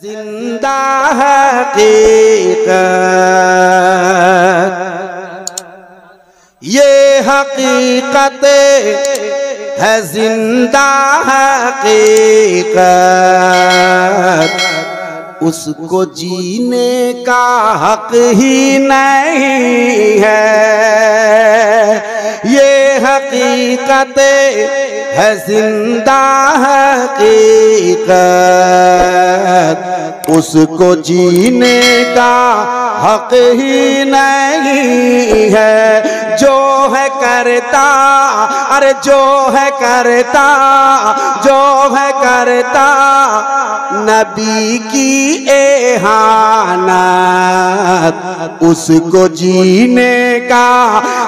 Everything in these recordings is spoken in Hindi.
जिंदा हकीकत, ये हकीकत है जिंदा हकीकत, उसको जीने का हक ही नहीं है। ये हकीकत है जिंदा हकीकत, उसको जीने का हक ही नहीं है। जो है करता, अरे जो है करता, जो है करता नबी की एहानत, उसको जीने का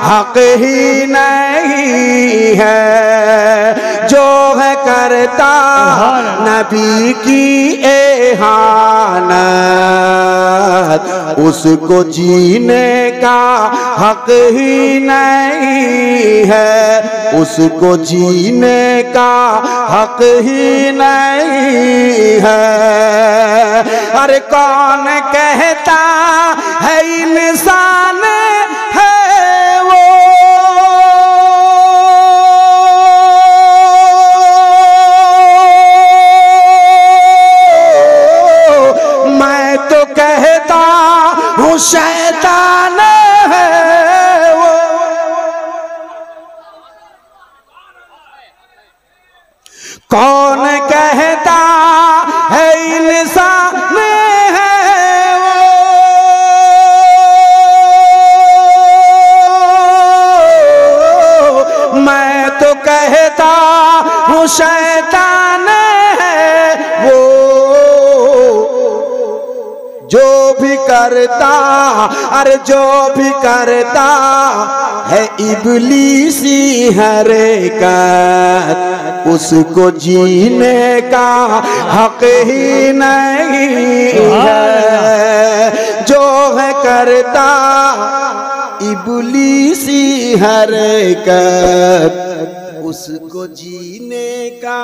हक ही नहीं है। जो है करता नबी की एहानत, उसको जीने का हक ही नहीं है। उसको जीने का हक ही नहीं है। अरे कौन कहता है इंसान है वो, मैं तो कहता हूँ शैतान है वो। कौन कहता है इंसान है वो, मैं तो कहता हूँ शैतान है वो। जो भी करता, अरे जो भी करता है इब्लीसी हरकत, उसको जीने का हक ही नहीं है। जो है करता इब्लीसी हरकत, उसको जीने का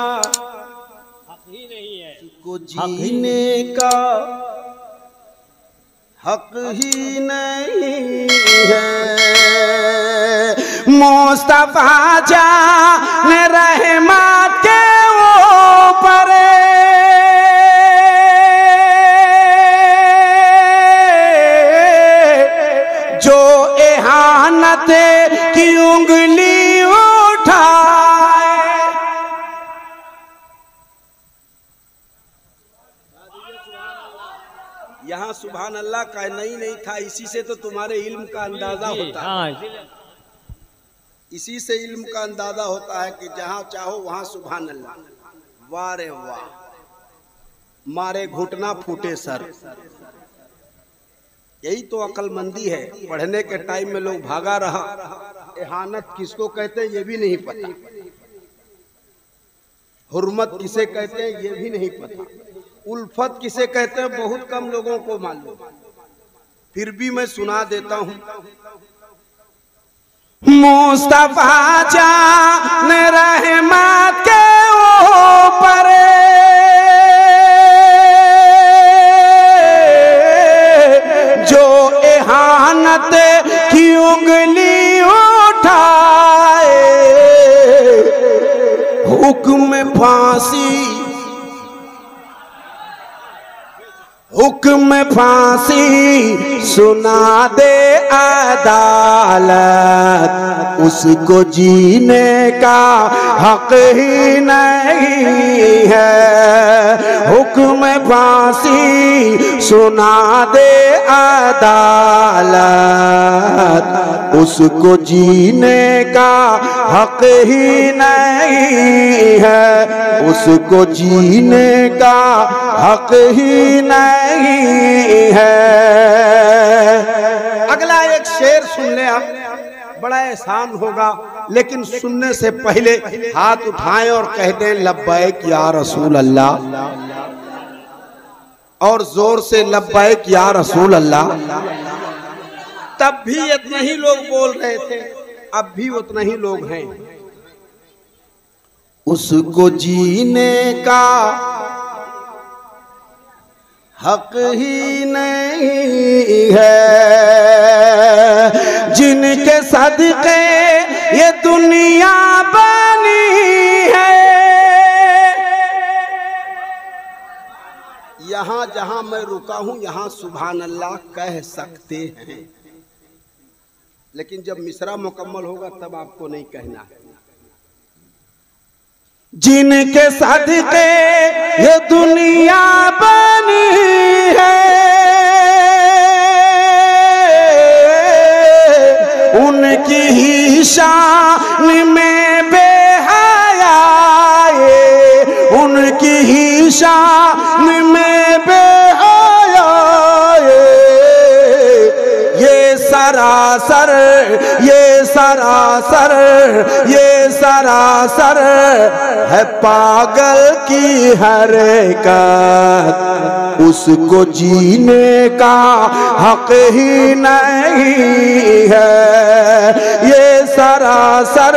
हक ही नहीं है। उसको जीने का हक ही नहीं है। मुस्तफा जान रहमत के ऊपर, जो एहानत की उंगली उठाए, यहाँ सुभान अल्लाह का नहीं था। इसी से तो तुम्हारे इल्म का अंदाजा होता है। इसी से इल्म का अंदाजा होता है कि जहाँ चाहो वहाँ सुभान अल्लाह। वाह रे वाह, मारे घुटना फूटे सर। यही तो अक्लमंदी है। पढ़ने के टाइम में लोग भागा रहा। एहानत किसको कहते हैं ये भी नहीं पता, हुर्मत किसे कहते हैं ये भी नहीं पता, उल्फत किसे कहते हैं बहुत कम लोगों को मालूम। फिर भी मैं सुना देता हूँ। मुस्तफा जान रहमत के ऊपर, जो एहानत की उंगली उठाए, हुक्म फांसी, हुक्म फांसी सुना दे अदालत, उसको जीने का हक ही नहीं है। हुक्म फांसी सुना दे अदालत, उसको जीने का हक ही नहीं है। उसको जीने का हक ही नहीं है। अगला एक शेर सुन ले आप, बड़ा एहसान होगा। लेकिन सुनने से पहले हाथ उठाएं और कह दें लब्बैक या रसूल अल्लाह, और जोर से लब्बैक या रसूल अल्लाह। तब भी इतने ही लोग बोल रहे थे, अब भी उतने ही लोग हैं। उसको जीने का हक ही नहीं है, जिनके सदके ये दुनिया बनी है। यहाँ जहाँ मैं रुका हूँ यहाँ सुभान अल्लाह कह सकते हैं, लेकिन जब मिसरा मुकम्मल होगा तब आपको नहीं कहना है। जिनके सदके ये दुनिया बनी है, उनकी ही शान में बेहयाए, उनकी ही शान में बेहयाए। ये सरासर, ये सरासर, ये सरासर है पागल की हरकत, उसको जीने का हक ही नहीं है। ये सरासर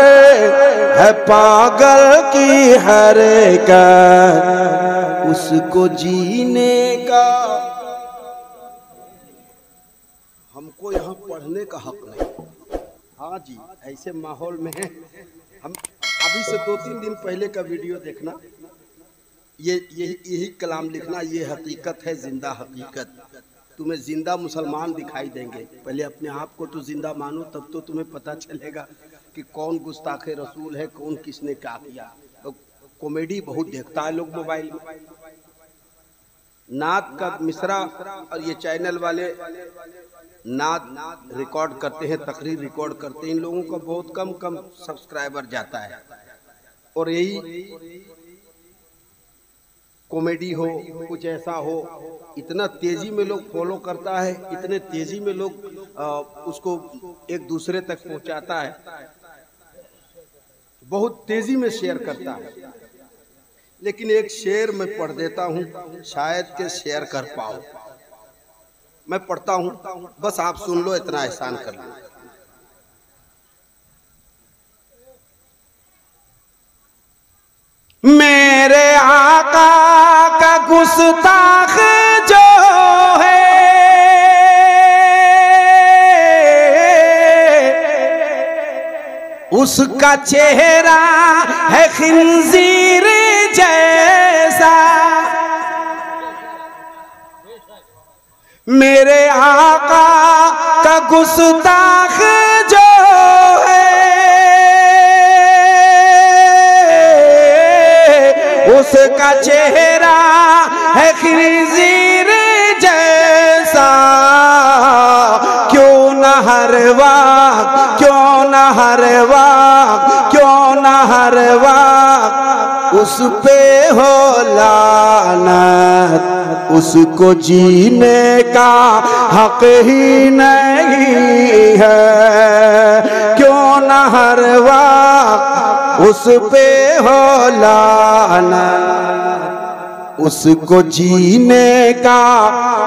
है पागल की हरकत, उसको जीने का। हमको यहाँ पढ़ने का हक नहीं। हाँ जी, ऐसे माहौल में है हम। अभी से 2-3 दिन पहले का वीडियो देखना, यही कलाम लिखना, ये हकीकत है, जिंदा हकीकत। तुम्हें जिंदा मुसलमान दिखाई देंगे। पहले अपने आप को तो जिंदा मानो, तब तो तुम्हें पता चलेगा कि कौन गुस्ताखे रसूल है, कौन किसने क्या किया। तो कॉमेडी बहुत देखता है लोग मोबाइल में, नात का मिसरा, और ये चैनल वाले नात रिकॉर्ड करते हैं, तकरीर रिकॉर्ड करते हैं। इन लोगों का बहुत कम सब्सक्राइबर जाता है, और यही कॉमेडी हो, कुछ ऐसा हो, इतना तेजी में लोग फॉलो करता है, इतने तेजी में लोग उसको एक दूसरे तक पहुंचाता है, बहुत तेजी में शेयर करता है। लेकिन एक शेर मैं पढ़ देता हूं, शायद के शेयर कर पाओ। मैं पढ़ता हूं, बस आप सुन लो, इतना एहसान कर लो। मेरे आका का गुस्ताख जो है, उसका चेहरा है खिंजीर जैसा। मेरे आका का गुस्ताख जो है, उसका चेहरा है खिंजीर जैसा। क्यों न हर वक्त, क्यों न हर वक्त, क्यों न हर वक्त उस पे हो लानत, उसको जीने का हक ही नहीं है। क्यों न हर वक्त उस पे हो लानत, उसको जीने का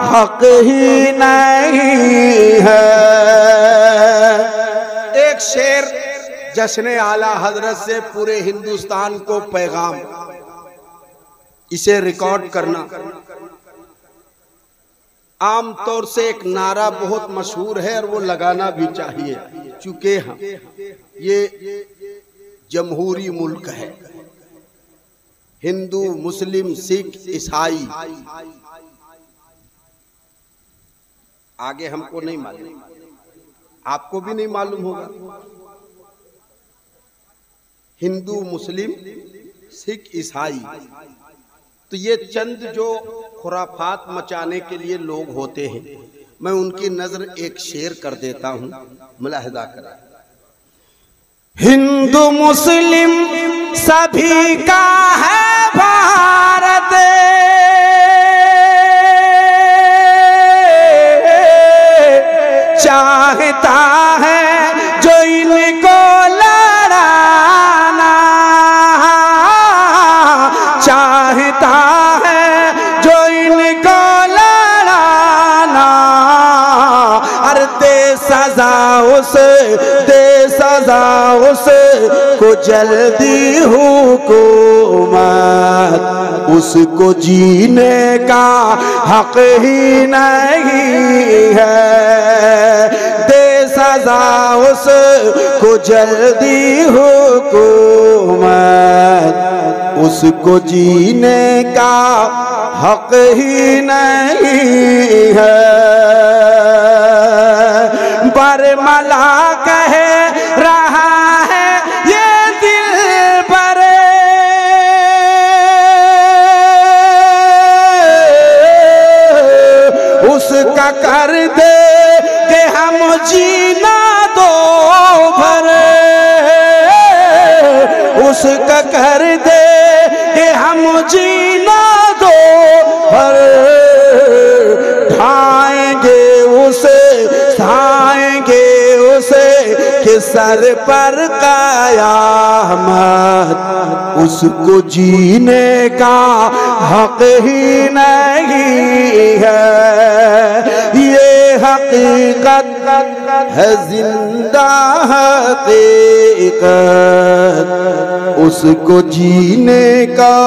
हक ही नहीं है। एक शेर जश्न आला हजरत से पूरे हिंदुस्तान को पैगाम, इसे रिकॉर्ड करना। आम तौर से एक नारा बहुत मशहूर है और वो लगाना भी चाहिए, चूंकि हम ये जमहूरी मुल्क है, हिंदू मुस्लिम सिख ईसाई, आगे हमको नहीं मालूम, आपको भी नहीं मालूम होगा। हिंदू मुस्लिम सिख ईसाई, तो ये चंद जो खुराफात मचाने के लिए लोग होते हैं, मैं उनकी नजर एक शेर कर देता हूं, मुलाहिजा करें। हिंदू मुस्लिम सभी का है भारत, चाहता है जो इनको लड़ाना, चाहता है जो इनको लड़ाना। अरे दे सजा उसको जल्दी हुकूमत, उसको जीने का हक ही नहीं है। दे सजा उसको जल्दी हुकूमत, उसको जीने का हक ही नहीं है। बरमला कह रहा है ये दिल बरे, उसका कर दे कि हम जीना दो भरे, उसका कर दे कि हम जीना दो भरे। ढाएंगे उसे ढाएंगे उसे कि सर पर कयामत, उसको जीने का हक ही नहीं है। ये हकीकत है जिंदा हकीकत, उसको जीने का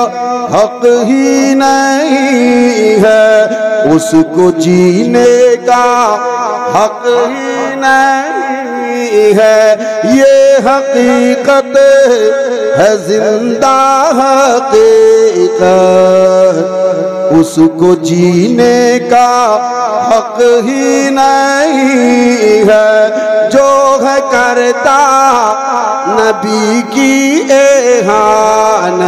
हक ही नहीं है, उसको जीने का हक ही नहीं है। ये हकीकत है जिंदा हकीकत, उसको जीने का हक ही नहीं है। जो है करता नबी की एहानत,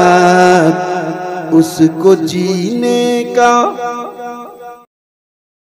उसको जीने का